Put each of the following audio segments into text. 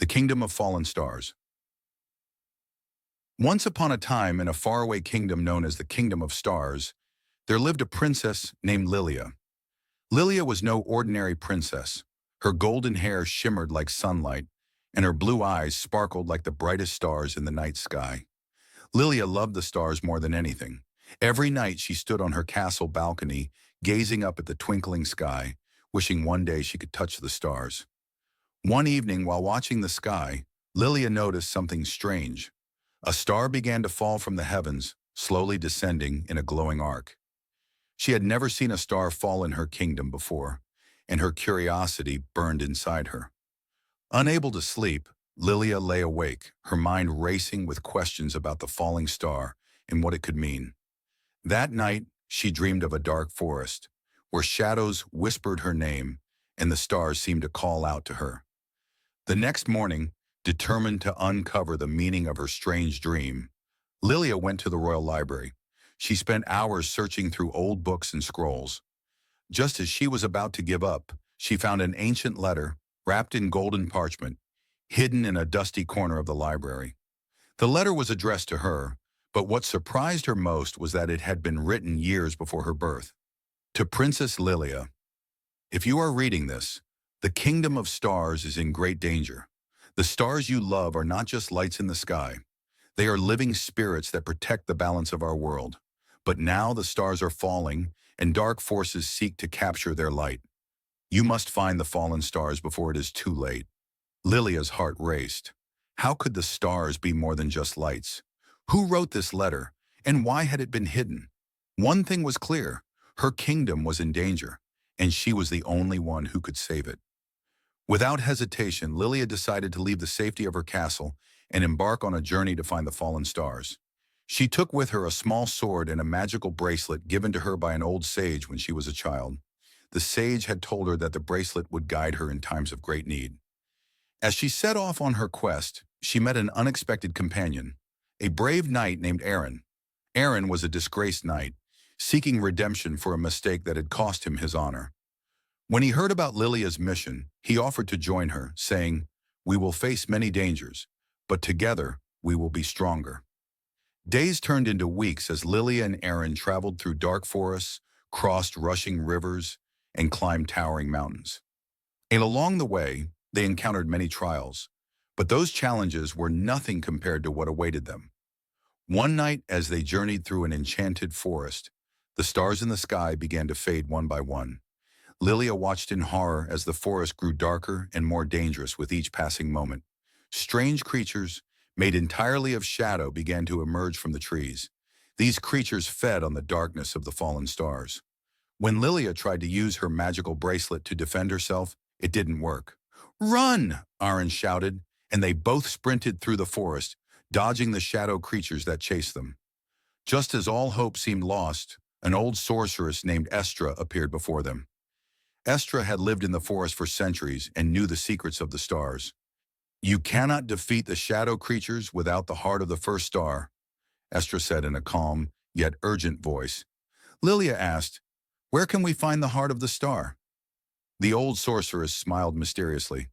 Kingdom of Fallen Stars. Once upon a time, in a faraway kingdom known as the Kingdom of Stars, there lived a princess named Lilia. Lilia was no ordinary princess. Her golden hair shimmered like sunlight, and her blue eyes sparkled like the brightest stars in the night sky. Lilia loved the stars more than anything. Every night she stood on her castle balcony, gazing up at the twinkling sky, wishing one day she could touch the stars. One evening, while watching the sky, Lilia noticed something strange. A star began to fall from the heavens, slowly descending in a glowing arc. She had never seen a star fall in her kingdom before, and her curiosity burned inside her. Unable to sleep, Lilia lay awake, her mind racing with questions about the falling star and what it could mean. That night, she dreamed of a dark forest, where shadows whispered her name and the stars seemed to call out to her. The next morning, determined to uncover the meaning of her strange dream, Lilia went to the royal library. She spent hours searching through old books and scrolls. Just as she was about to give up, she found an ancient letter wrapped in golden parchment, hidden in a dusty corner of the library. The letter was addressed to her, but what surprised her most was that it had been written years before her birth. To Princess Lilia, if you are reading this, the kingdom of stars is in great danger. The stars you love are not just lights in the sky. They are living spirits that protect the balance of our world. But now the stars are falling, and dark forces seek to capture their light. You must find the fallen stars before it is too late. Lilia's heart raced. How could the stars be more than just lights? Who wrote this letter, and why had it been hidden? One thing was clear: her kingdom was in danger, and she was the only one who could save it. Without hesitation, Lilia decided to leave the safety of her castle and embark on a journey to find the fallen stars. She took with her a small sword and a magical bracelet given to her by an old sage when she was a child. The sage had told her that the bracelet would guide her in times of great need. As she set off on her quest, she met an unexpected companion, a brave knight named Aaron. Aaron was a disgraced knight, seeking redemption for a mistake that had cost him his honor. When he heard about Lilia's mission, he offered to join her, saying, "We will face many dangers, but together we will be stronger." Days turned into weeks as Lilia and Aaron traveled through dark forests, crossed rushing rivers, and climbed towering mountains. And along the way, they encountered many trials, but those challenges were nothing compared to what awaited them. One night, as they journeyed through an enchanted forest, the stars in the sky began to fade one by one. Lilia watched in horror as the forest grew darker and more dangerous with each passing moment. Strange creatures, made entirely of shadow, began to emerge from the trees. These creatures fed on the darkness of the fallen stars. When Lilia tried to use her magical bracelet to defend herself, it didn't work. "Run!" Aaron shouted, and they both sprinted through the forest, dodging the shadow creatures that chased them. Just as all hope seemed lost, an old sorceress named Estra appeared before them. Estra had lived in the forest for centuries and knew the secrets of the stars. "You cannot defeat the shadow creatures without the heart of the first star," Estra said in a calm, yet urgent voice. Lilia asked, "Where can we find the heart of the star?" The old sorceress smiled mysteriously.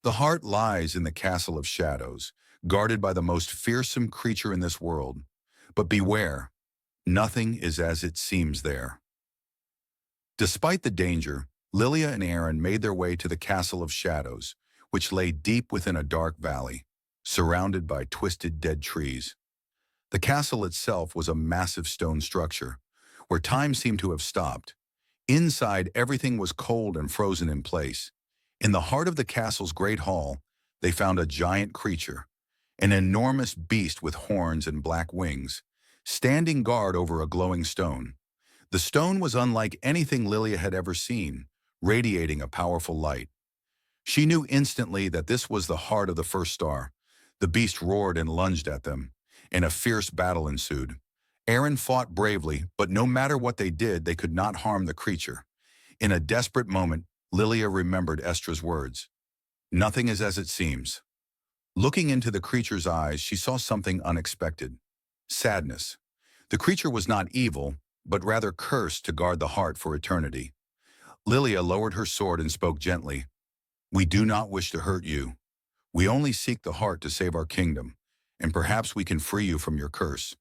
"The heart lies in the castle of shadows, guarded by the most fearsome creature in this world. But beware, nothing is as it seems there." Despite the danger, Lilia and Aaron made their way to the Castle of Shadows, which lay deep within a dark valley, surrounded by twisted dead trees. The castle itself was a massive stone structure, where time seemed to have stopped. Inside, everything was cold and frozen in place. In the heart of the castle's great hall, they found a giant creature, an enormous beast with horns and black wings, standing guard over a glowing stone. The stone was unlike anything Lilia had ever seen, radiating a powerful light. She knew instantly that this was the heart of the first star. The beast roared and lunged at them, and a fierce battle ensued. Aaron fought bravely, but no matter what they did, they could not harm the creature. In a desperate moment, Lilia remembered Estra's words. "Nothing is as it seems." Looking into the creature's eyes, she saw something unexpected: sadness. The creature was not evil, but rather cursed to guard the heart for eternity. Lilia lowered her sword and spoke gently. "We do not wish to hurt you. We only seek the heart to save our kingdom, and perhaps we can free you from your curse."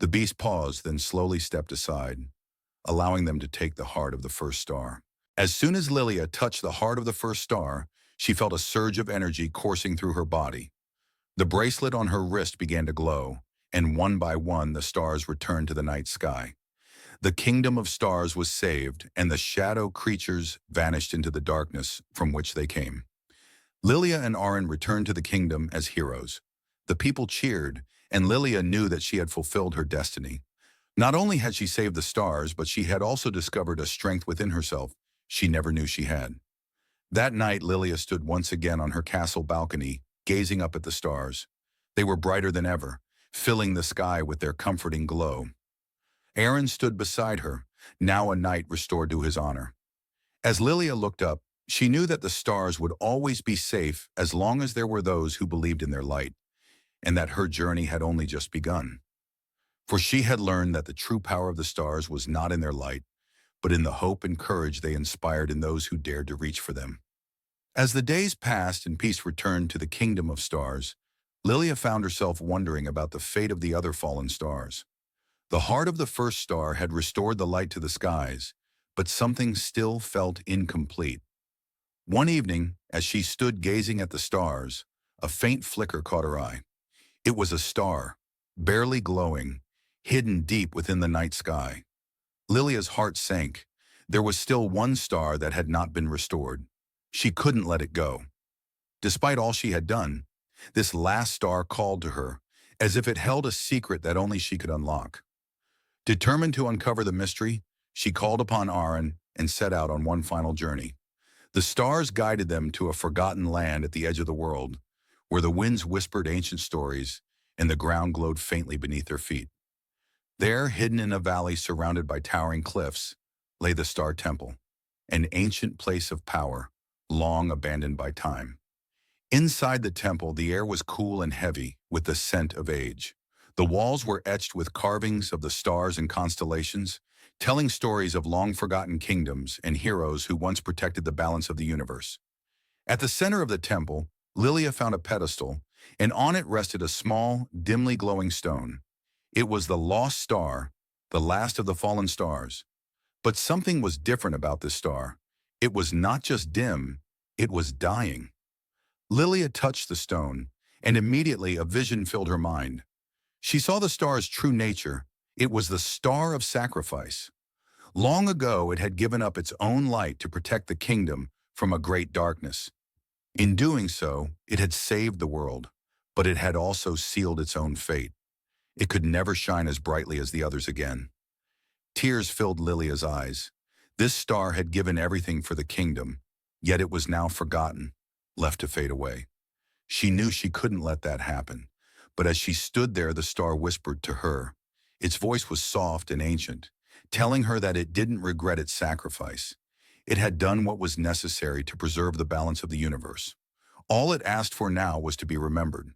The beast paused, then slowly stepped aside, allowing them to take the heart of the first star. As soon as Lilia touched the heart of the first star, she felt a surge of energy coursing through her body. The bracelet on her wrist began to glow, and one by one the stars returned to the night sky. The kingdom of stars was saved, and the shadow creatures vanished into the darkness from which they came. Lilia and Aaron returned to the kingdom as heroes. The people cheered, and Lilia knew that she had fulfilled her destiny. Not only had she saved the stars, but she had also discovered a strength within herself she never knew she had. That night, Lilia stood once again on her castle balcony, gazing up at the stars. They were brighter than ever, filling the sky with their comforting glow. Aaron stood beside her, now a knight restored to his honor. As Lilia looked up, she knew that the stars would always be safe as long as there were those who believed in their light, and that her journey had only just begun. For she had learned that the true power of the stars was not in their light, but in the hope and courage they inspired in those who dared to reach for them. As the days passed and peace returned to the kingdom of stars, Lilia found herself wondering about the fate of the other fallen stars. The heart of the first star had restored the light to the skies, but something still felt incomplete. One evening, as she stood gazing at the stars, a faint flicker caught her eye. It was a star, barely glowing, hidden deep within the night sky. Lilia's heart sank. There was still one star that had not been restored. She couldn't let it go. Despite all she had done, this last star called to her, as if it held a secret that only she could unlock. Determined to uncover the mystery, she called upon Aaron and set out on one final journey. The stars guided them to a forgotten land at the edge of the world, where the winds whispered ancient stories and the ground glowed faintly beneath their feet. There, hidden in a valley surrounded by towering cliffs, lay the Star Temple, an ancient place of power, long abandoned by time. Inside the temple, the air was cool and heavy with the scent of age. The walls were etched with carvings of the stars and constellations, telling stories of long-forgotten kingdoms and heroes who once protected the balance of the universe. At the center of the temple, Lilia found a pedestal, and on it rested a small, dimly glowing stone. It was the lost star, the last of the fallen stars. But something was different about this star. It was not just dim, it was dying. Lilia touched the stone, and immediately a vision filled her mind. She saw the star's true nature. It was the star of sacrifice. Long ago, it had given up its own light to protect the kingdom from a great darkness. In doing so, it had saved the world, but it had also sealed its own fate. It could never shine as brightly as the others again. Tears filled Lilia's eyes. This star had given everything for the kingdom, yet it was now forgotten, left to fade away. She knew she couldn't let that happen, but as she stood there, the star whispered to her. Its voice was soft and ancient, telling her that it didn't regret its sacrifice. It had done what was necessary to preserve the balance of the universe. All it asked for now was to be remembered.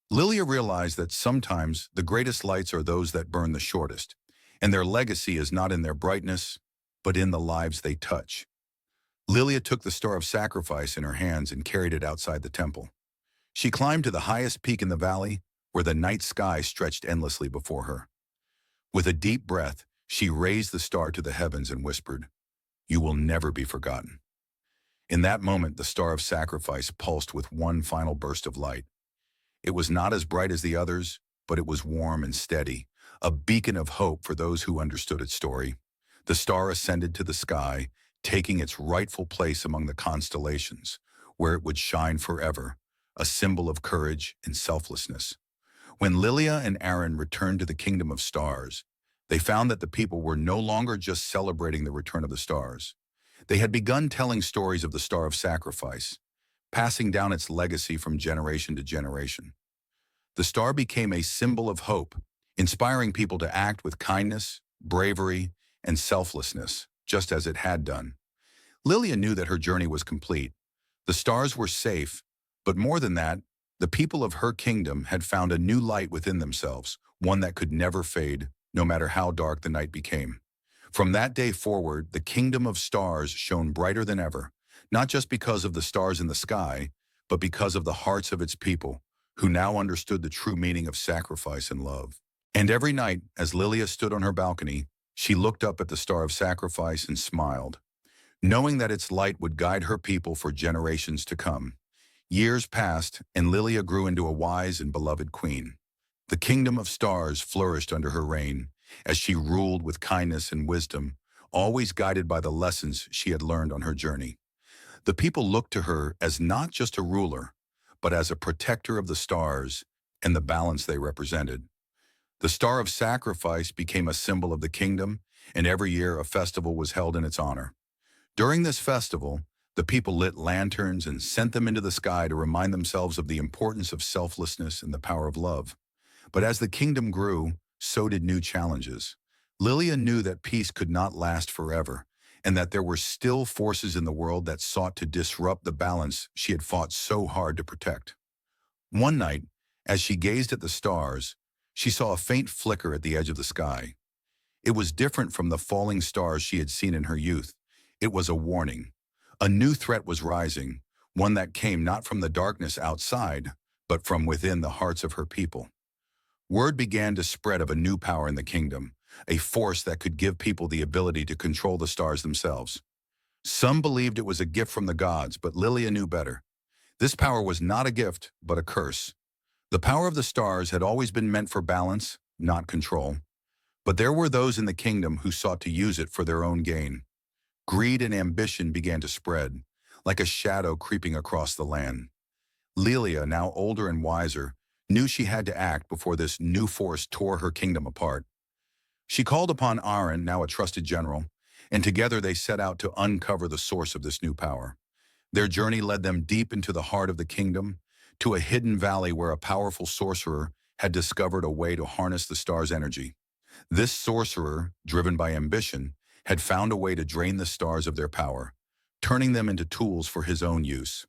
Lilia realized that sometimes the greatest lights are those that burn the shortest, and their legacy is not in their brightness, but in the lives they touch. Lilia took the star of sacrifice in her hands and carried it outside the temple. She climbed to the highest peak in the valley, where the night sky stretched endlessly before her. With a deep breath, she raised the star to the heavens and whispered, "You will never be forgotten." In that moment, the star of sacrifice pulsed with one final burst of light. It was not as bright as the others, but it was warm and steady, a beacon of hope for those who understood its story. The star ascended to the sky, taking its rightful place among the constellations, where it would shine forever, a symbol of courage and selflessness. When Lilia and Aaron returned to the kingdom of stars, they found that the people were no longer just celebrating the return of the stars. They had begun telling stories of the star of sacrifice, passing down its legacy from generation to generation. The star became a symbol of hope, inspiring people to act with kindness, bravery, and selflessness, just as it had done. Lilia knew that her journey was complete. The stars were safe, but more than that, the people of her kingdom had found a new light within themselves, one that could never fade, no matter how dark the night became. From that day forward, the kingdom of stars shone brighter than ever, not just because of the stars in the sky, but because of the hearts of its people, who now understood the true meaning of sacrifice and love. And every night, as Lilia stood on her balcony, she looked up at the star of sacrifice and smiled, knowing that its light would guide her people for generations to come. Years passed, and Lilia grew into a wise and beloved queen. The kingdom of stars flourished under her reign, as she ruled with kindness and wisdom, always guided by the lessons she had learned on her journey. The people looked to her as not just a ruler, but as a protector of the stars and the balance they represented. The Star of Sacrifice became a symbol of the kingdom, and every year a festival was held in its honor. During this festival, the people lit lanterns and sent them into the sky to remind themselves of the importance of selflessness and the power of love. But as the kingdom grew, so did new challenges. Lilia knew that peace could not last forever, and that there were still forces in the world that sought to disrupt the balance she had fought so hard to protect. One night, as she gazed at the stars, she saw a faint flicker at the edge of the sky. It was different from the falling stars she had seen in her youth. It was a warning. A new threat was rising, one that came not from the darkness outside, but from within the hearts of her people. Word began to spread of a new power in the kingdom, a force that could give people the ability to control the stars themselves. Some believed it was a gift from the gods, but Lilia knew better. This power was not a gift, but a curse. The power of the stars had always been meant for balance, not control. But there were those in the kingdom who sought to use it for their own gain. Greed and ambition began to spread, like a shadow creeping across the land. Lilia, now older and wiser, knew she had to act before this new force tore her kingdom apart. She called upon Aaron, now a trusted general, and together they set out to uncover the source of this new power. Their journey led them deep into the heart of the kingdom, to a hidden valley where a powerful sorcerer had discovered a way to harness the stars' energy. This sorcerer, driven by ambition, had found a way to drain the stars of their power, turning them into tools for his own use.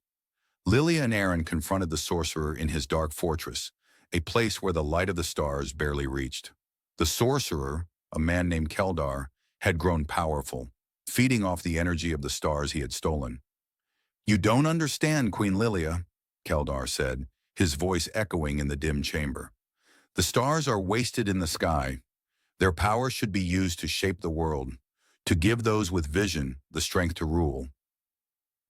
Lilia and Aaron confronted the sorcerer in his dark fortress, a place where the light of the stars barely reached. The sorcerer, a man named Keldar, had grown powerful, feeding off the energy of the stars he had stolen. "You don't understand, Queen Lilia," Keldar said, his voice echoing in the dim chamber. "The stars are wasted in the sky. Their power should be used to shape the world, to give those with vision the strength to rule."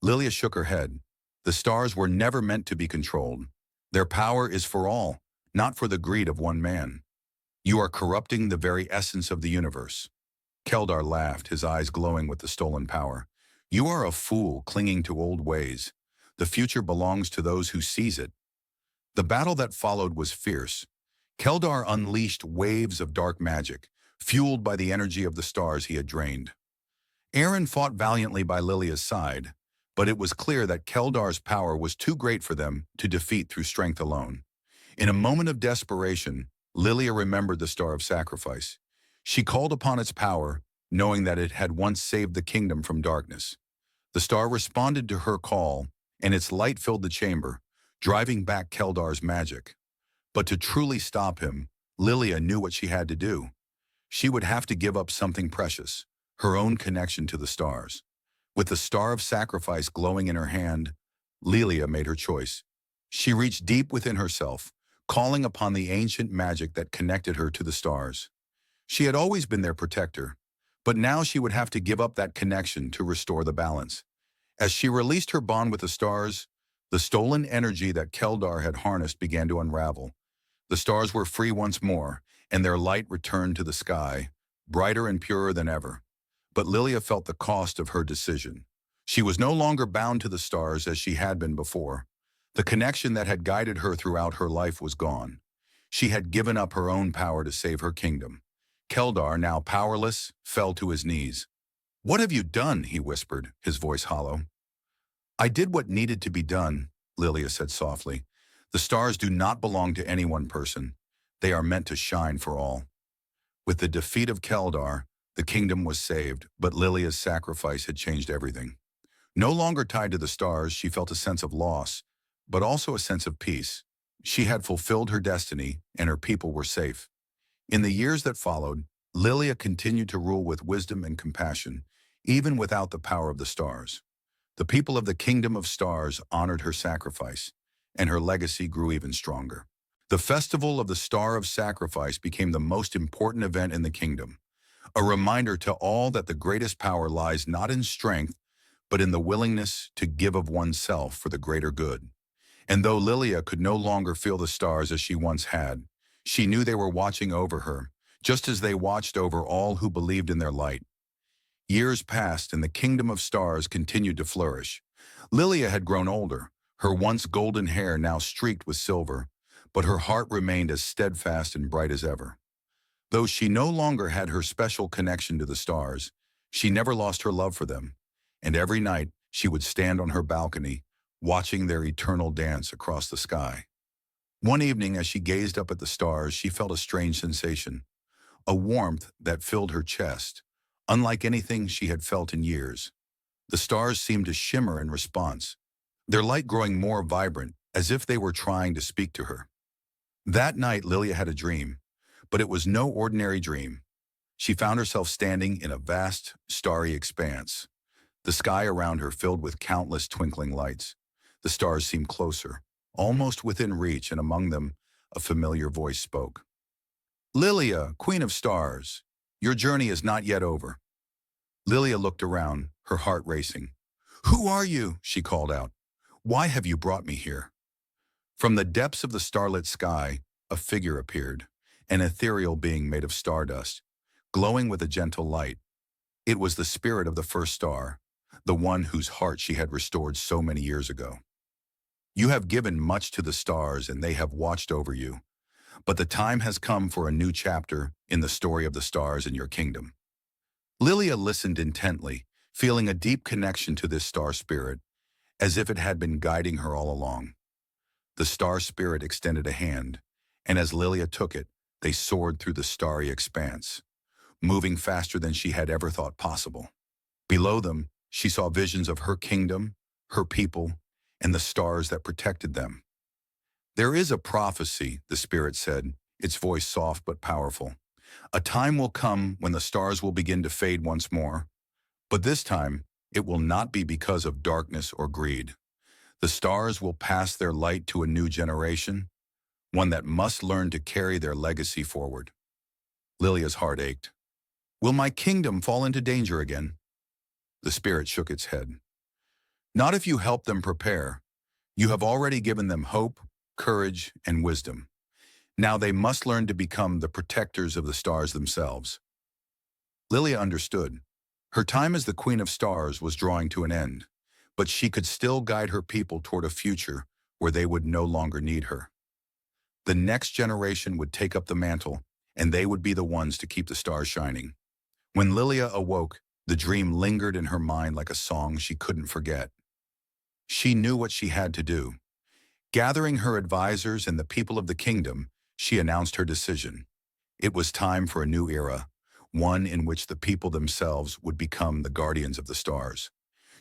Lilia shook her head. The stars were never meant to be controlled. Their power is for all, not for the greed of one man. "You are corrupting the very essence of the universe." Keldar laughed, his eyes glowing with the stolen power. "You are a fool clinging to old ways. The future belongs to those who seize it." The battle that followed was fierce. Keldar unleashed waves of dark magic, fueled by the energy of the stars he had drained. Aaron fought valiantly by Lilia's side, but it was clear that Keldar's power was too great for them to defeat through strength alone. In a moment of desperation, Lilia remembered the Star of Sacrifice. She called upon its power, knowing that it had once saved the kingdom from darkness. The star responded to her call, and its light filled the chamber, driving back Keldar's magic. But to truly stop him, Lilia knew what she had to do. She would have to give up something precious, her own connection to the stars. With the Star of Sacrifice glowing in her hand, Lilia made her choice. She reached deep within herself, calling upon the ancient magic that connected her to the stars. She had always been their protector, but now she would have to give up that connection to restore the balance. As she released her bond with the stars, the stolen energy that Keldar had harnessed began to unravel. The stars were free once more, and their light returned to the sky, brighter and purer than ever. But Lilia felt the cost of her decision. She was no longer bound to the stars as she had been before. The connection that had guided her throughout her life was gone. She had given up her own power to save her kingdom. Keldar, now powerless, fell to his knees. "What have you done?" he whispered, his voice hollow. "I did what needed to be done," Lilia said softly. "The stars do not belong to any one person. They are meant to shine for all." With the defeat of Keldar, the kingdom was saved, but Lilia's sacrifice had changed everything. No longer tied to the stars, she felt a sense of loss, but also a sense of peace. She had fulfilled her destiny, and her people were safe. In the years that followed, Lilia continued to rule with wisdom and compassion, even without the power of the stars. The people of the Kingdom of Stars honored her sacrifice, and her legacy grew even stronger. The Festival of the Star of Sacrifice became the most important event in the kingdom, a reminder to all that the greatest power lies not in strength, but in the willingness to give of oneself for the greater good. And though Lilia could no longer feel the stars as she once had, she knew they were watching over her, just as they watched over all who believed in their light. Years passed and the kingdom of stars continued to flourish. Lilia had grown older, her once golden hair now streaked with silver, but her heart remained as steadfast and bright as ever. Though she no longer had her special connection to the stars, she never lost her love for them, and every night she would stand on her balcony, watching their eternal dance across the sky. One evening, as she gazed up at the stars, she felt a strange sensation, a warmth that filled her chest, unlike anything she had felt in years. The stars seemed to shimmer in response, their light growing more vibrant, as if they were trying to speak to her. That night, Lilia had a dream, but it was no ordinary dream. She found herself standing in a vast, starry expanse, the sky around her filled with countless twinkling lights. The stars seemed closer, almost within reach, and among them, a familiar voice spoke. "Lilia, Queen of Stars, your journey is not yet over." Lilia looked around, her heart racing. "Who are you?" she called out. "Why have you brought me here?" From the depths of the starlit sky, a figure appeared, an ethereal being made of stardust, glowing with a gentle light. It was the spirit of the first star, the one whose heart she had restored so many years ago. "You have given much to the stars and they have watched over you, but the time has come for a new chapter in the story of the stars in your kingdom." Lilia listened intently, feeling a deep connection to this star spirit, as if it had been guiding her all along. The star spirit extended a hand, and as Lilia took it, they soared through the starry expanse, moving faster than she had ever thought possible. Below them, she saw visions of her kingdom, her people, and the stars that protected them. "There is a prophecy," the spirit said, its voice soft but powerful. "A time will come when the stars will begin to fade once more, but this time it will not be because of darkness or greed. The stars will pass their light to a new generation, one that must learn to carry their legacy forward." Lilia's heart ached. "Will my kingdom fall into danger again?" The spirit shook its head. "Not if you help them prepare. You have already given them hope, courage, and wisdom. Now they must learn to become the protectors of the stars themselves." Lilia understood. Her time as the Queen of Stars was drawing to an end, but she could still guide her people toward a future where they would no longer need her. The next generation would take up the mantle, and they would be the ones to keep the stars shining. When Lilia awoke, the dream lingered in her mind like a song she couldn't forget. She knew what she had to do. Gathering her advisors and the people of the kingdom, she announced her decision. It was time for a new era, one in which the people themselves would become the guardians of the stars.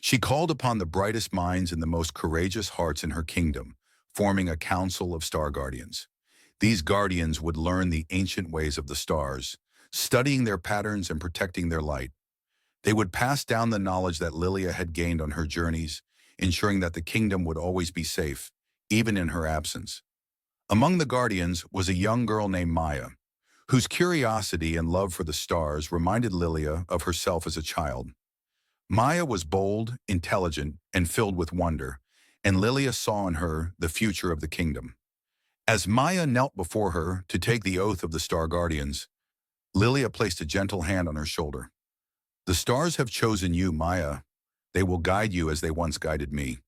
She called upon the brightest minds and the most courageous hearts in her kingdom, forming a council of star guardians. These guardians would learn the ancient ways of the stars, studying their patterns and protecting their light. They would pass down the knowledge that Lilia had gained on her journeys, ensuring that the kingdom would always be safe, even in her absence. Among the guardians was a young girl named Maya, whose curiosity and love for the stars reminded Lilia of herself as a child. Maya was bold, intelligent, and filled with wonder, and Lilia saw in her the future of the kingdom. As Maya knelt before her to take the oath of the Star Guardians, Lilia placed a gentle hand on her shoulder. "The stars have chosen you, Maya. They will guide you as they once guided me."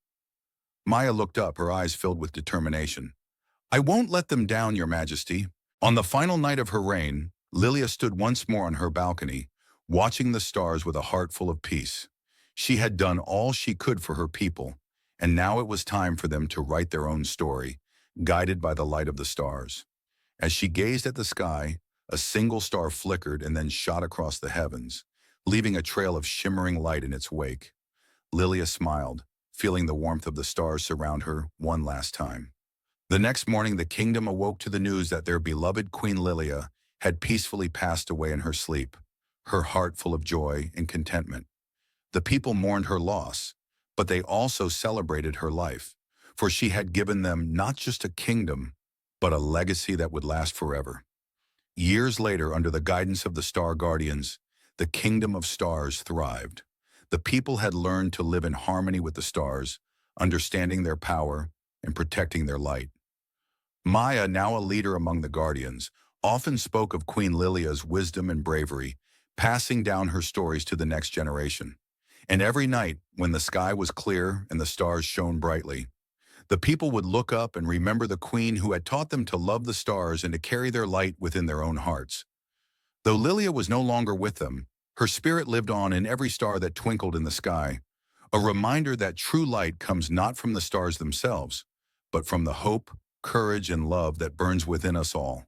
Maya looked up, her eyes filled with determination. "I won't let them down, Your Majesty." On the final night of her reign, Lilia stood once more on her balcony, watching the stars with a heart full of peace. She had done all she could for her people, and now it was time for them to write their own story, guided by the light of the stars. As she gazed at the sky, a single star flickered and then shot across the heavens, leaving a trail of shimmering light in its wake. Lilia smiled, feeling the warmth of the stars surround her one last time. The next morning, the kingdom awoke to the news that their beloved Queen Lilia had peacefully passed away in her sleep, her heart full of joy and contentment. The people mourned her loss, But they also celebrated her life, for she had given them not just a kingdom, but a legacy that would last forever. Years later, under the guidance of the Star Guardians, the kingdom of stars thrived. The people had learned to live in harmony with the stars, understanding their power and protecting their light. Maya, now a leader among the Guardians, often spoke of Queen Lilia's wisdom and bravery, passing down her stories to the next generation. And every night, when the sky was clear and the stars shone brightly, the people would look up and remember the queen who had taught them to love the stars and to carry their light within their own hearts. Though Lilia was no longer with them, her spirit lived on in every star that twinkled in the sky, a reminder that true light comes not from the stars themselves, but from the hope, courage, and love that burns within us all.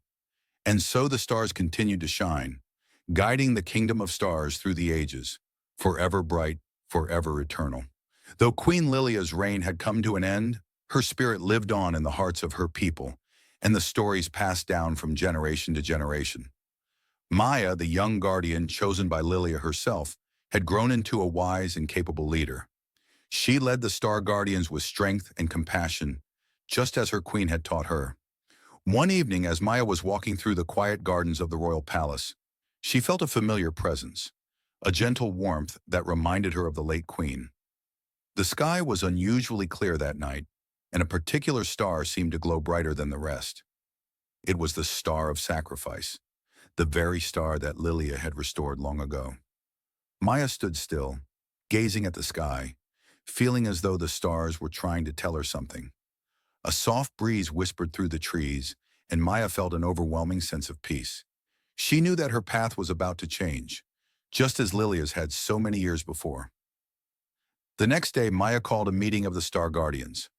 And so the stars continued to shine, guiding the kingdom of stars through the ages, forever bright, forever eternal. Though Queen Lilia's reign had come to an end, her spirit lived on in the hearts of her people, and the stories passed down from generation to generation. Maya, the young guardian chosen by Lilia herself, had grown into a wise and capable leader. She led the Star Guardians with strength and compassion, just as her queen had taught her. One evening, as Maya was walking through the quiet gardens of the royal palace, she felt a familiar presence, a gentle warmth that reminded her of the late queen. The sky was unusually clear that night, and a particular star seemed to glow brighter than the rest. It was the Star of Sacrifice, the very star that Lilia had restored long ago. Maya stood still, gazing at the sky, feeling as though the stars were trying to tell her something. A soft breeze whispered through the trees, and Maya felt an overwhelming sense of peace. She knew that her path was about to change, just as Lilia's had so many years before. The next day, Maya called a meeting of the Star Guardians.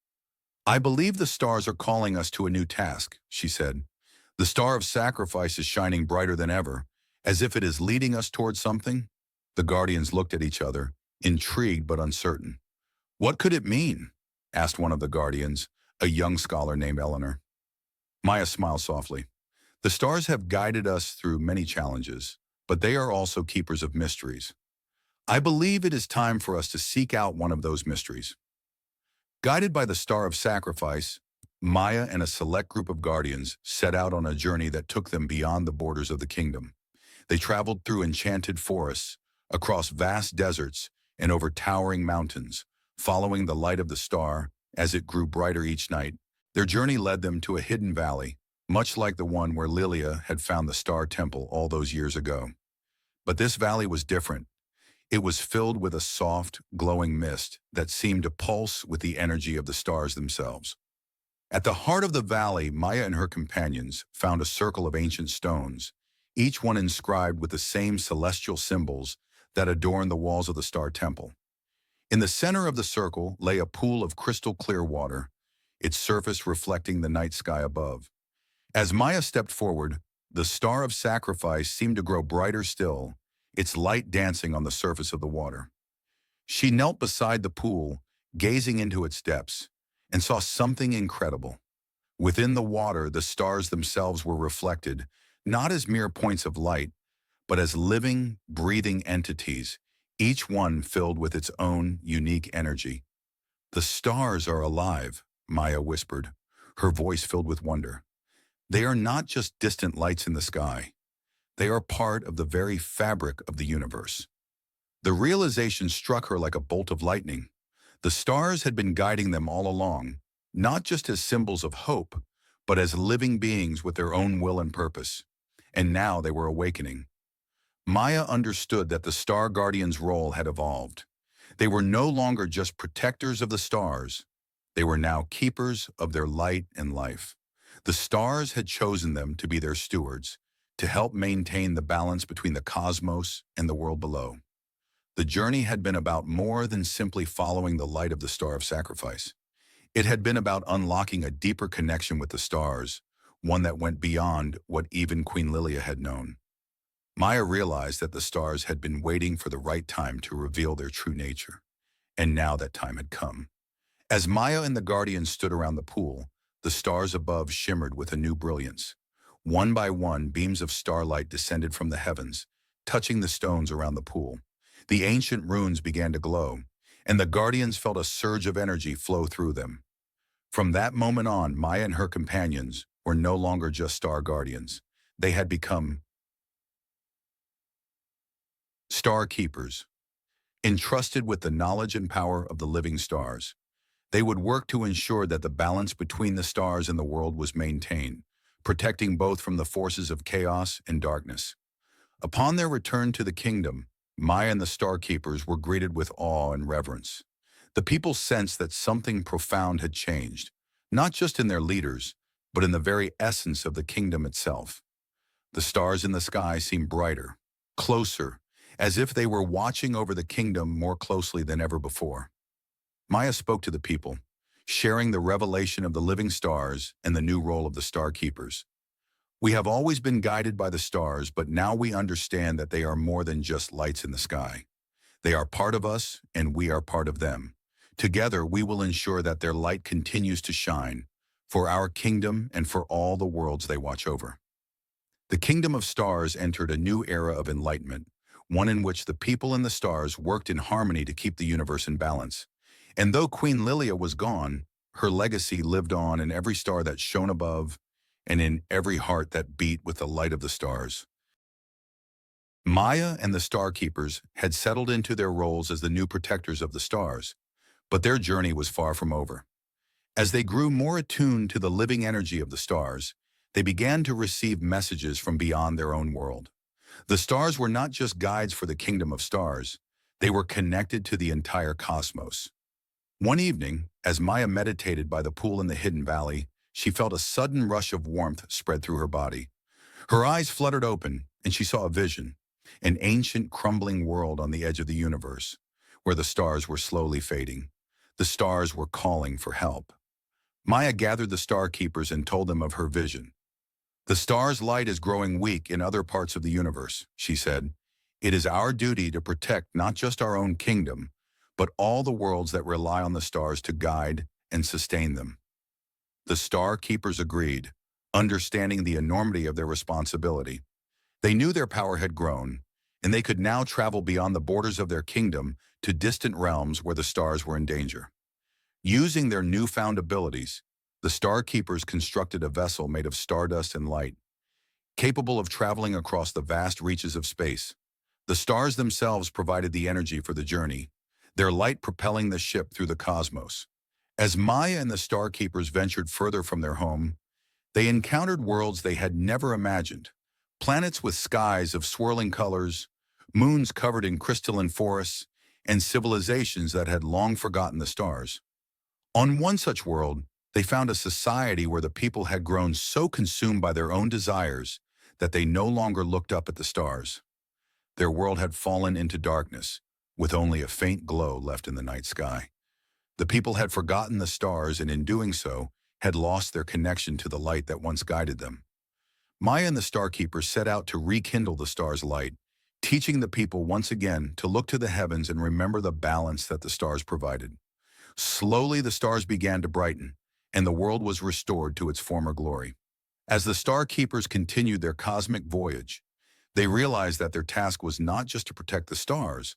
"I believe the stars are calling us to a new task," she said. "The Star of Sacrifice is shining brighter than ever, as if it is leading us towards something." The Guardians looked at each other, intrigued but uncertain. "What could it mean?" asked one of the Guardians, a young scholar named Eleanor. Maya smiled softly. "The stars have guided us through many challenges, but they are also keepers of mysteries. I believe it is time for us to seek out one of those mysteries." Guided by the Star of Sacrifice, Maya and a select group of guardians set out on a journey that took them beyond the borders of the kingdom. They traveled through enchanted forests, across vast deserts, and over towering mountains, following the light of the star as it grew brighter each night. Their journey led them to a hidden valley, much like the one where Lilia had found the Star Temple all those years ago. But this valley was different. It was filled with a soft, glowing mist that seemed to pulse with the energy of the stars themselves. At the heart of the valley, Maya and her companions found a circle of ancient stones, each one inscribed with the same celestial symbols that adorned the walls of the Star Temple. In the center of the circle lay a pool of crystal clear water, its surface reflecting the night sky above. As Maya stepped forward, the Star of Sacrifice seemed to grow brighter still, its light dancing on the surface of the water. She knelt beside the pool, gazing into its depths, and saw something incredible. Within the water, the stars themselves were reflected, not as mere points of light, but as living, breathing entities, each one filled with its own unique energy. "The stars are alive," Maya whispered, her voice filled with wonder. "They are not just distant lights in the sky. They are part of the very fabric of the universe." The realization struck her like a bolt of lightning. The stars had been guiding them all along, not just as symbols of hope, but as living beings with their own will and purpose. And now they were awakening. Maya understood that the Star Guardians' role had evolved. They were no longer just protectors of the stars. They were now keepers of their light and life. The stars had chosen them to be their stewards, to help maintain the balance between the cosmos and the world below. The journey had been about more than simply following the light of the Star of Sacrifice. It had been about unlocking a deeper connection with the stars, one that went beyond what even Queen Lilia had known. Maya realized that the stars had been waiting for the right time to reveal their true nature, and now that time had come. As Maya and the Guardians stood around the pool, the stars above shimmered with a new brilliance. One by one, beams of starlight descended from the heavens, touching the stones around the pool. The ancient runes began to glow, and the Guardians felt a surge of energy flow through them. From that moment on, Maya and her companions were no longer just star guardians. They had become star keepers, entrusted with the knowledge and power of the living stars. They would work to ensure that the balance between the stars and the world was maintained, protecting both from the forces of chaos and darkness. Upon their return to the kingdom, Maya and the Star Keepers were greeted with awe and reverence. The people sensed that something profound had changed, not just in their leaders, but in the very essence of the kingdom itself. The stars in the sky seemed brighter, closer, as if they were watching over the kingdom more closely than ever before. Maya spoke to the people, sharing the revelation of the living stars and the new role of the Star Keepers. We have always been guided by the stars, but now we understand that they are more than just lights in the sky. They are part of us, and we are part of them. Together, we will ensure that their light continues to shine, for our kingdom and for all the worlds they watch over. The kingdom of stars entered a new era of enlightenment, one in which the people and the stars worked in harmony to keep the universe in balance. And though Queen Lilia was gone, her legacy lived on in every star that shone above and in every heart that beat with the light of the stars. Maya and the Star Keepers had settled into their roles as the new protectors of the stars, but their journey was far from over. As they grew more attuned to the living energy of the stars, they began to receive messages from beyond their own world. The stars were not just guides for the kingdom of stars, they were connected to the entire cosmos. One evening, as Maya meditated by the pool in the hidden valley, she felt a sudden rush of warmth spread through her body. Her eyes fluttered open, and she saw a vision, an ancient, crumbling world on the edge of the universe, where the stars were slowly fading. The stars were calling for help. Maya gathered the Star Keepers and told them of her vision. "The star's light is growing weak in other parts of the universe," she said. "It is our duty to protect not just our own kingdom, but all the worlds that rely on the stars to guide and sustain them." The Star Keepers agreed, understanding the enormity of their responsibility. They knew their power had grown, and they could now travel beyond the borders of their kingdom to distant realms where the stars were in danger. Using their newfound abilities, the Star Keepers constructed a vessel made of stardust and light, capable of traveling across the vast reaches of space. The stars themselves provided the energy for the journey, their light propelling the ship through the cosmos. As Maya and the Star Keepers ventured further from their home, they encountered worlds they had never imagined, planets with skies of swirling colors, moons covered in crystalline forests, and civilizations that had long forgotten the stars. On one such world, they found a society where the people had grown so consumed by their own desires that they no longer looked up at the stars. Their world had fallen into darkness, with only a faint glow left in the night sky. The people had forgotten the stars and in doing so, had lost their connection to the light that once guided them. Maya and the Star Keepers set out to rekindle the stars' light, teaching the people once again to look to the heavens and remember the balance that the stars provided. Slowly, the stars began to brighten, and the world was restored to its former glory. As the Star Keepers continued their cosmic voyage, they realized that their task was not just to protect the stars,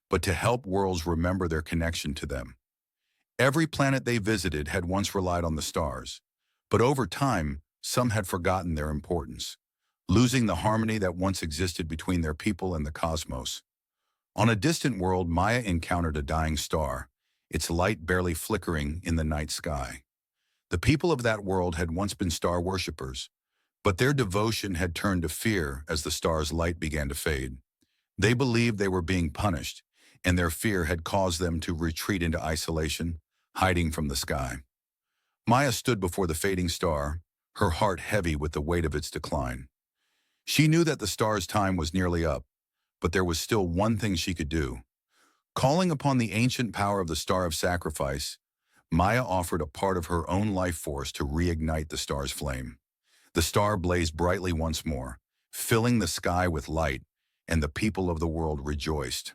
but to help worlds remember their connection to them. Every planet they visited had once relied on the stars, but over time, some had forgotten their importance, losing the harmony that once existed between their people and the cosmos. On a distant world, Maya encountered a dying star, its light barely flickering in the night sky. The people of that world had once been star worshippers, but their devotion had turned to fear as the star's light began to fade. They believed they were being punished, and their fear had caused them to retreat into isolation, hiding from the sky. Maya stood before the fading star, her heart heavy with the weight of its decline. She knew that the star's time was nearly up, but there was still one thing she could do. Calling upon the ancient power of the Star of Sacrifice, Maya offered a part of her own life force to reignite the star's flame. The star blazed brightly once more, filling the sky with light, and the people of the world rejoiced.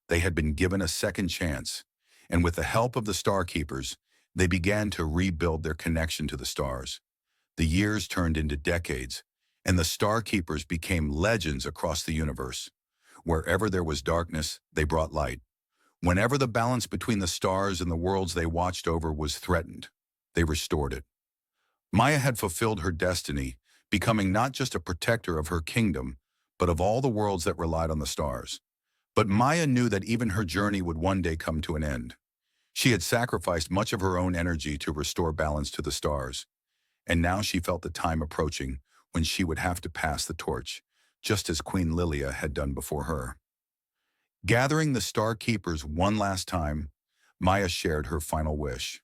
They had been given a second chance, and with the help of the Star Keepers, they began to rebuild their connection to the stars. The years turned into decades, and the Star Keepers became legends across the universe. Wherever there was darkness, they brought light. Whenever the balance between the stars and the worlds they watched over was threatened, they restored it. Maya had fulfilled her destiny, becoming not just a protector of her kingdom, but of all the worlds that relied on the stars. But Maya knew that even her journey would one day come to an end. She had sacrificed much of her own energy to restore balance to the stars, and now she felt the time approaching when she would have to pass the torch, just as Queen Lilia had done before her. Gathering the Star Keepers one last time, Maya shared her final wish.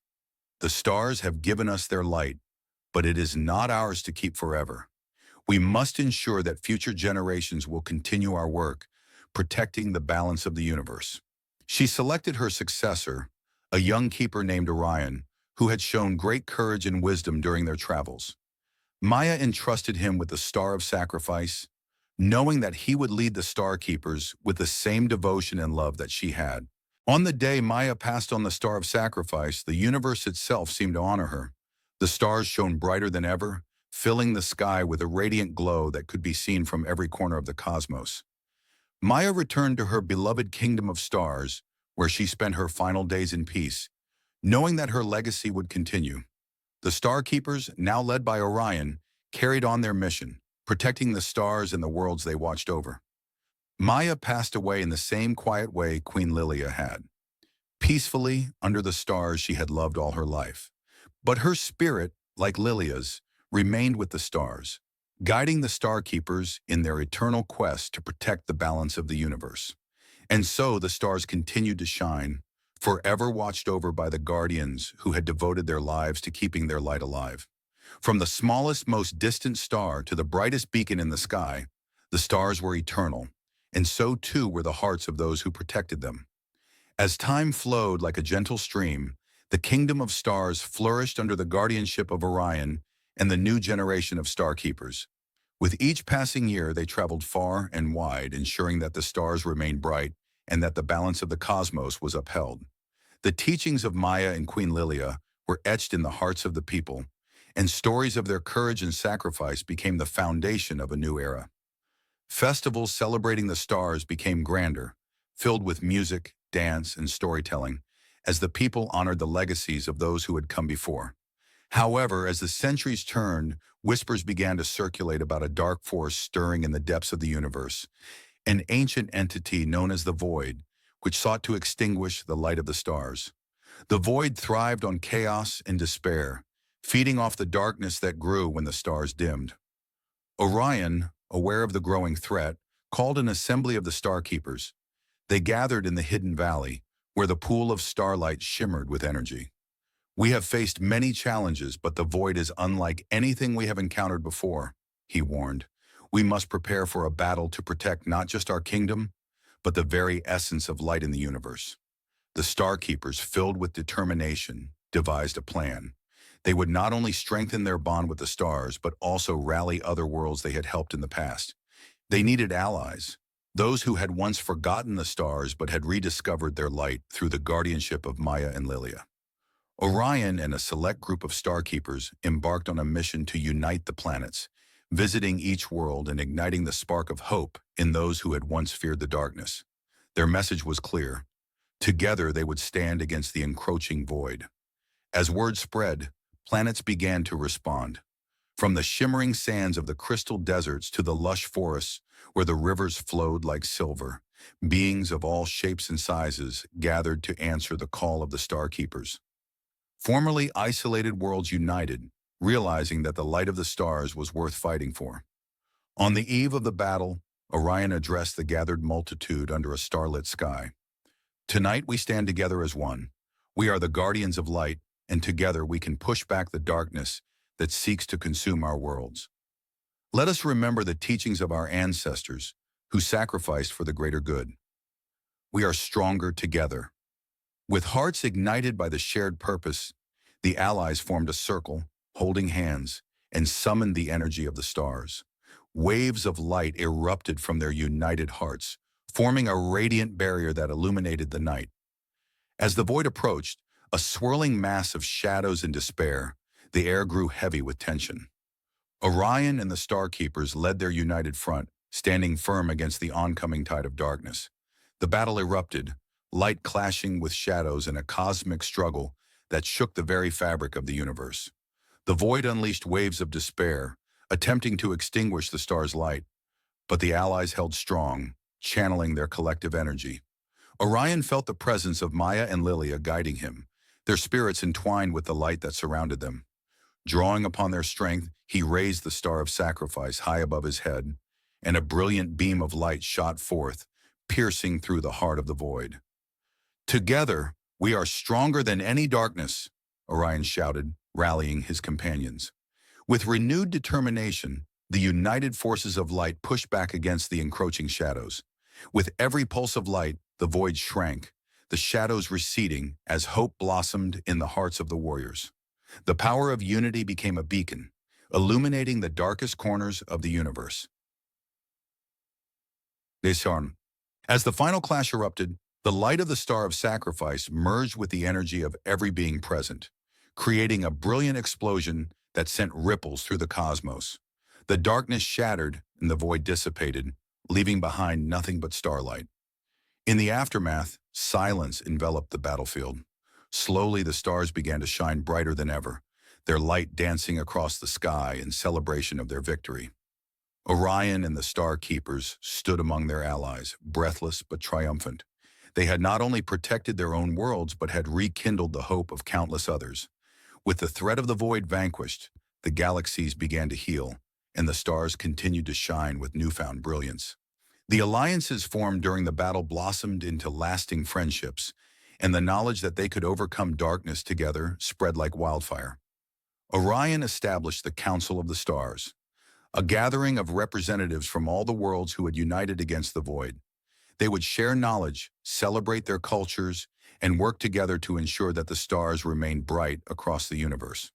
The stars have given us their light, but it is not ours to keep forever. We must ensure that future generations will continue our work, protecting the balance of the universe. She selected her successor, a young keeper named Orion, who had shown great courage and wisdom during their travels. Maya entrusted him with the Star of Sacrifice, knowing that he would lead the Star Keepers with the same devotion and love that she had. On the day Maya passed on the Star of Sacrifice, the universe itself seemed to honor her. The stars shone brighter than ever, filling the sky with a radiant glow that could be seen from every corner of the cosmos. Maya returned to her beloved kingdom of stars, where she spent her final days in peace, knowing that her legacy would continue. The Star Keepers, now led by Orion, carried on their mission, protecting the stars and the worlds they watched over. Maya passed away in the same quiet way Queen Lilia had. Peacefully, under the stars she had loved all her life. But her spirit, like Lilia's, remained with the stars, guiding the Star Keepers in their eternal quest to protect the balance of the universe. And so the stars continued to shine, forever watched over by the guardians who had devoted their lives to keeping their light alive. From the smallest, most distant star to the brightest beacon in the sky, the stars were eternal, and so too were the hearts of those who protected them. As time flowed like a gentle stream, the kingdom of stars flourished under the guardianship of Orion and the new generation of Star Keepers. With each passing year, they traveled far and wide, ensuring that the stars remained bright and that the balance of the cosmos was upheld. The teachings of Maya and Queen Lilia were etched in the hearts of the people, and stories of their courage and sacrifice became the foundation of a new era. Festivals celebrating the stars became grander, filled with music, dance, and storytelling, as the people honored the legacies of those who had come before. However, as the centuries turned, whispers began to circulate about a dark force stirring in the depths of the universe, an ancient entity known as the Void, which sought to extinguish the light of the stars. The Void thrived on chaos and despair, feeding off the darkness that grew when the stars dimmed. Orion, aware of the growing threat, called an assembly of the Star Keepers. They gathered in the hidden valley, where the pool of starlight shimmered with energy. "We have faced many challenges, but the Void is unlike anything we have encountered before," he warned. "We must prepare for a battle to protect not just our kingdom, but the very essence of light in the universe." The Star Keepers, filled with determination, devised a plan. They would not only strengthen their bond with the stars, but also rally other worlds they had helped in the past. They needed allies, those who had once forgotten the stars but had rediscovered their light through the guardianship of Maya and Lilia. Orion and a select group of Star Keepers embarked on a mission to unite the planets, visiting each world and igniting the spark of hope in those who had once feared the darkness. Their message was clear. Together they would stand against the encroaching Void. As word spread, planets began to respond. From the shimmering sands of the crystal deserts to the lush forests where the rivers flowed like silver, beings of all shapes and sizes gathered to answer the call of the Star Keepers. Formerly isolated worlds united, realizing that the light of the stars was worth fighting for. On the eve of the battle, Orion addressed the gathered multitude under a starlit sky. "Tonight we stand together as one. We are the guardians of light, and together we can push back the darkness that seeks to consume our worlds. Let us remember the teachings of our ancestors, who sacrificed for the greater good. We are stronger together." With hearts ignited by the shared purpose, the allies formed a circle, holding hands, and summoned the energy of the stars. Waves of light erupted from their united hearts, forming a radiant barrier that illuminated the night. As the Void approached, a swirling mass of shadows and despair, the air grew heavy with tension. Orion and the Star Keepers led their united front, standing firm against the oncoming tide of darkness. The battle erupted, light clashing with shadows in a cosmic struggle that shook the very fabric of the universe. The void unleashed waves of despair, attempting to extinguish the star's light, but the allies held strong, channeling their collective energy. Orion felt the presence of Maya and Lilia guiding him, their spirits entwined with the light that surrounded them. Drawing upon their strength, he raised the star of sacrifice high above his head, and a brilliant beam of light shot forth, piercing through the heart of the void. "Together, we are stronger than any darkness," Orion shouted, rallying his companions. With renewed determination, the united forces of light pushed back against the encroaching shadows. With every pulse of light, the void shrank, the shadows receding as hope blossomed in the hearts of the warriors. The power of unity became a beacon, illuminating the darkest corners of the universe. As the final clash erupted, the light of the Star of Sacrifice merged with the energy of every being present, creating a brilliant explosion that sent ripples through the cosmos. The darkness shattered and the void dissipated, leaving behind nothing but starlight. In the aftermath, silence enveloped the battlefield. Slowly, the stars began to shine brighter than ever, their light dancing across the sky in celebration of their victory. Orion and the Star Keepers stood among their allies, breathless but triumphant. They had not only protected their own worlds, but had rekindled the hope of countless others. With the threat of the void vanquished, the galaxies began to heal, and the stars continued to shine with newfound brilliance. The alliances formed during the battle blossomed into lasting friendships, and the knowledge that they could overcome darkness together spread like wildfire. Orion established the Council of the Stars, a gathering of representatives from all the worlds who had united against the void. They would share knowledge, celebrate their cultures, and work together to ensure that the stars remained bright across the universe.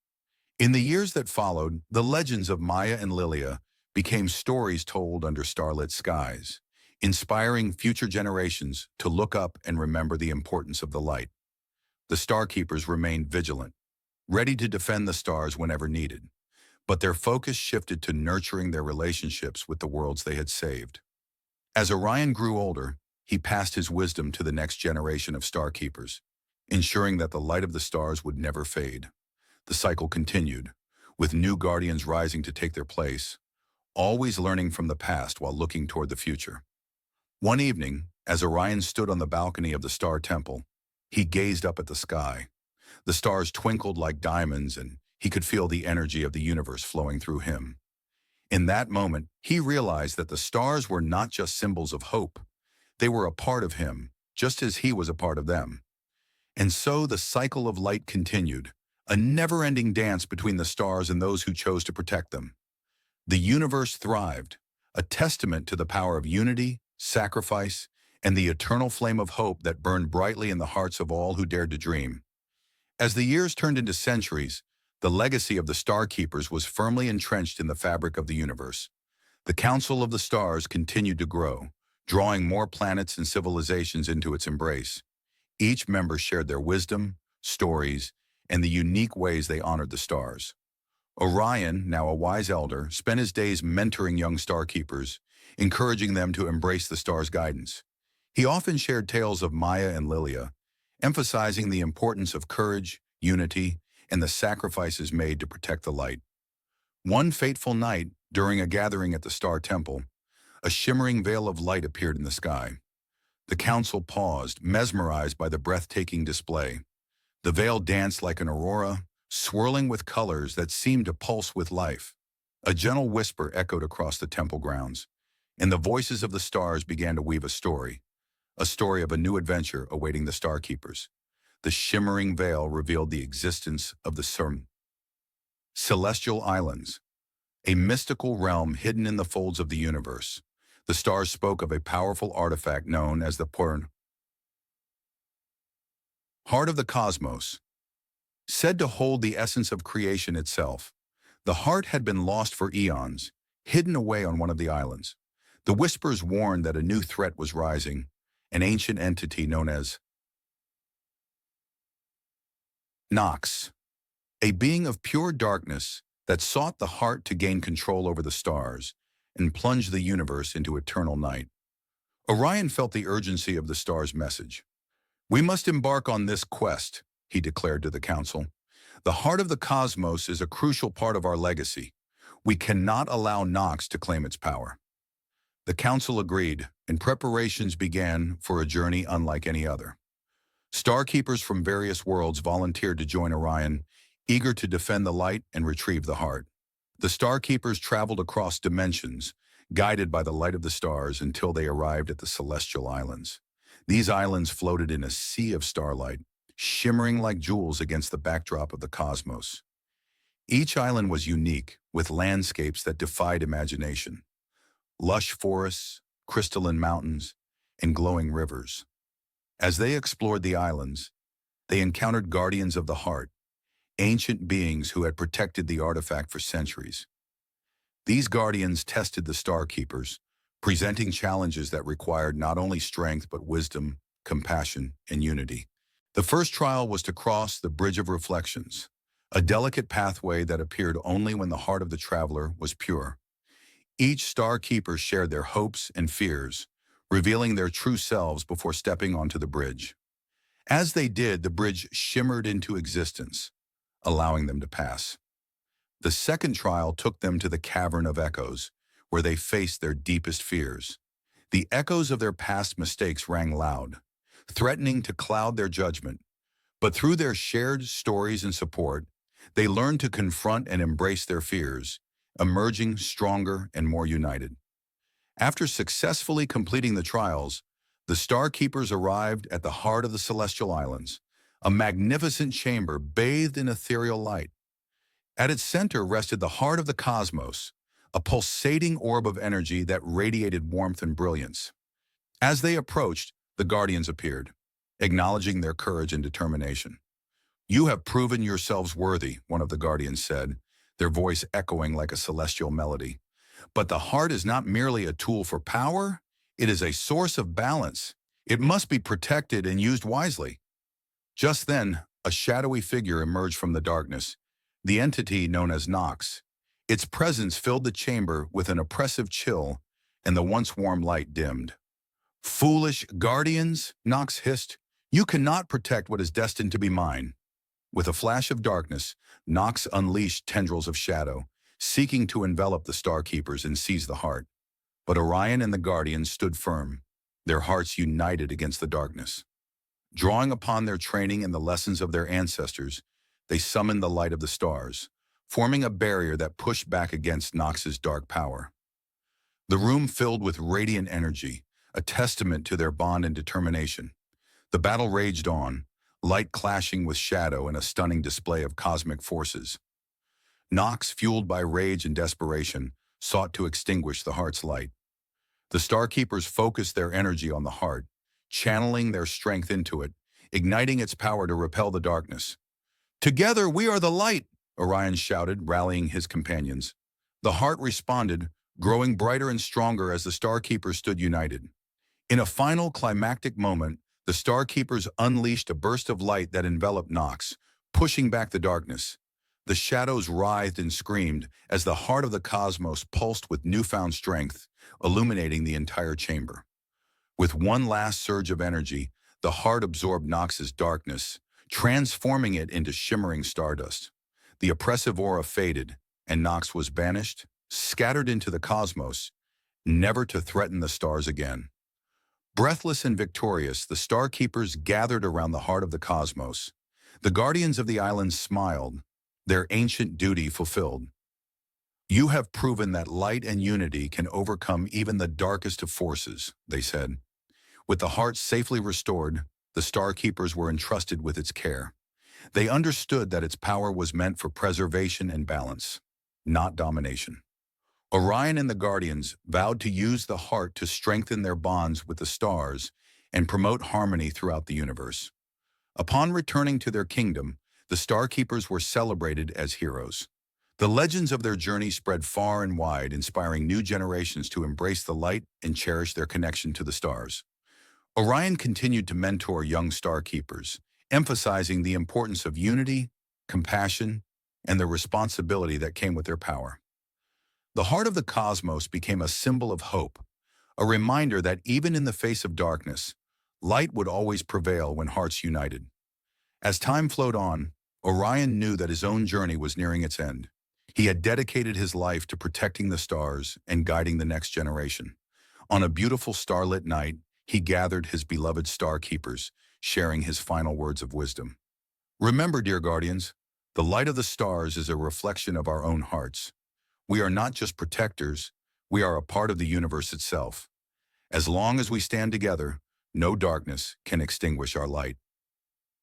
In the years that followed, the legends of Maya and Lilia became stories told under starlit skies, inspiring future generations to look up and remember the importance of the light. The Star Keepers remained vigilant, ready to defend the stars whenever needed, but their focus shifted to nurturing their relationships with the worlds they had saved. As Orion grew older, he passed his wisdom to the next generation of Star Keepers, ensuring that the light of the stars would never fade. The cycle continued, with new guardians rising to take their place, always learning from the past while looking toward the future. One evening, as Orion stood on the balcony of the Star Temple, he gazed up at the sky. The stars twinkled like diamonds, and he could feel the energy of the universe flowing through him. In that moment, he realized that the stars were not just symbols of hope. They were a part of him, just as he was a part of them. And so the cycle of light continued, a never-ending dance between the stars and those who chose to protect them. The universe thrived, a testament to the power of unity, sacrifice, and the eternal flame of hope that burned brightly in the hearts of all who dared to dream. As the years turned into centuries, the legacy of the Star Keepers was firmly entrenched in the fabric of the universe. The Council of the Stars continued to grow, drawing more planets and civilizations into its embrace. Each member shared their wisdom, stories, and the unique ways they honored the stars. Orion, now a wise elder, spent his days mentoring young Star Keepers, encouraging them to embrace the stars' guidance. He often shared tales of Maya and Lilia, emphasizing the importance of courage, unity, and the sacrifices made to protect the light. One fateful night, during a gathering at the Star Temple, a shimmering veil of light appeared in the sky. The council paused, mesmerized by the breathtaking display. The veil danced like an aurora, swirling with colors that seemed to pulse with life. A gentle whisper echoed across the temple grounds, and the voices of the stars began to weave a story of a new adventure awaiting the Star Keepers. The shimmering veil revealed the existence of the Celestial Islands, a mystical realm hidden in the folds of the universe. The stars spoke of a powerful artifact known as the Heart of the Cosmos, said to hold the essence of creation itself. The heart had been lost for eons, hidden away on one of the islands. The whispers warned that a new threat was rising, an ancient entity known as Nox, a being of pure darkness that sought the heart to gain control over the stars and plunge the universe into eternal night. Orion felt the urgency of the star's message. "We must embark on this quest," he declared to the council. "The heart of the cosmos is a crucial part of our legacy. We cannot allow Nox to claim its power." The council agreed, and preparations began for a journey unlike any other. Starkeepers from various worlds volunteered to join Orion, eager to defend the light and retrieve the heart. The Starkeepers traveled across dimensions, guided by the light of the stars until they arrived at the Celestial Islands. These islands floated in a sea of starlight, shimmering like jewels against the backdrop of the cosmos. Each island was unique, with landscapes that defied imagination. Lush forests, crystalline mountains, and glowing rivers. As they explored the islands, they encountered guardians of the heart, ancient beings who had protected the artifact for centuries. These guardians tested the Starkeepers, presenting challenges that required not only strength but wisdom, compassion, and unity. The first trial was to cross the Bridge of Reflections, a delicate pathway that appeared only when the heart of the traveler was pure. Each Starkeeper shared their hopes and fears, revealing their true selves before stepping onto the bridge. As they did, the bridge shimmered into existence, allowing them to pass. The second trial took them to the Cavern of Echoes, where they faced their deepest fears. The echoes of their past mistakes rang loud, threatening to cloud their judgment. But through their shared stories and support, they learned to confront and embrace their fears, emerging stronger and more united. After successfully completing the trials, the Starkeepers arrived at the heart of the Celestial Islands, a magnificent chamber bathed in ethereal light. At its center rested the heart of the cosmos, a pulsating orb of energy that radiated warmth and brilliance. As they approached, the Guardians appeared, acknowledging their courage and determination. "You have proven yourselves worthy," one of the Guardians said, their voice echoing like a celestial melody. "But the heart is not merely a tool for power, it is a source of balance. It must be protected and used wisely." Just then, a shadowy figure emerged from the darkness, the entity known as Nox. Its presence filled the chamber with an oppressive chill, and the once warm light dimmed. "Foolish Guardians," Nox hissed, "you cannot protect what is destined to be mine." With a flash of darkness, Nox unleashed tendrils of shadow, seeking to envelop the Starkeepers and seize the heart. But Orion and the Guardians stood firm, their hearts united against the darkness. Drawing upon their training and the lessons of their ancestors, they summoned the light of the stars, forming a barrier that pushed back against Nox's dark power. The room filled with radiant energy, a testament to their bond and determination. The battle raged on, light clashing with shadow in a stunning display of cosmic forces. Nox, fueled by rage and desperation, sought to extinguish the heart's light. The Starkeepers focused their energy on the heart, channeling their strength into it, igniting its power to repel the darkness. "Together we are the light," Orion shouted, rallying his companions. The heart responded, growing brighter and stronger as the Starkeepers stood united. In a final climactic moment, the Starkeepers unleashed a burst of light that enveloped Nox, pushing back the darkness. The shadows writhed and screamed as the heart of the cosmos pulsed with newfound strength, illuminating the entire chamber. With one last surge of energy, the heart absorbed Nox's darkness, transforming it into shimmering stardust. The oppressive aura faded, and Nox was banished, scattered into the cosmos, never to threaten the stars again. Breathless and victorious, the Starkeepers gathered around the heart of the cosmos. The Guardians of the Islands smiled, their ancient duty fulfilled. "You have proven that light and unity can overcome even the darkest of forces," they said. With the heart safely restored, the Starkeepers were entrusted with its care. They understood that its power was meant for preservation and balance, not domination. Orion and the Guardians vowed to use the heart to strengthen their bonds with the stars and promote harmony throughout the universe. Upon returning to their kingdom, the Starkeepers were celebrated as heroes. The legends of their journey spread far and wide, inspiring new generations to embrace the light and cherish their connection to the stars. Orion continued to mentor young Starkeepers, emphasizing the importance of unity, compassion, and the responsibility that came with their power. The heart of the cosmos became a symbol of hope, a reminder that even in the face of darkness, Light would always prevail when hearts united. As time flowed on, Orion knew that his own journey was nearing its end. He had dedicated his life to protecting the stars and guiding the next generation. On a beautiful starlit night, he gathered his beloved star keepers, sharing his final words of wisdom. Remember, dear guardians, the light of the stars is a reflection of our own hearts. We are not just protectors, we are a part of the universe itself. As long as we stand together, no darkness can extinguish our light.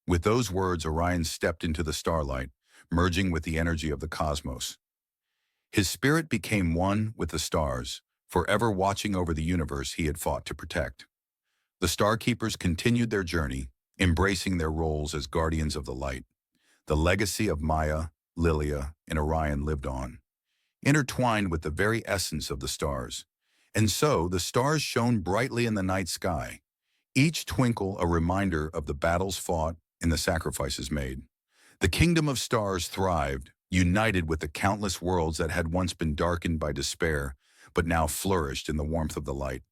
With those words, Orion stepped into the starlight, merging with the energy of the cosmos. His spirit became one with the stars, forever watching over the universe he had fought to protect. The Star Keepers continued their journey, embracing their roles as guardians of the light. The legacy of Maya, Lilia, and Orion lived on, intertwined with the very essence of the stars. And so, the stars shone brightly in the night sky, each twinkle a reminder of the battles fought and the sacrifices made. The kingdom of stars thrived, united with the countless worlds that had once been darkened by despair, but now flourished in the warmth of the light.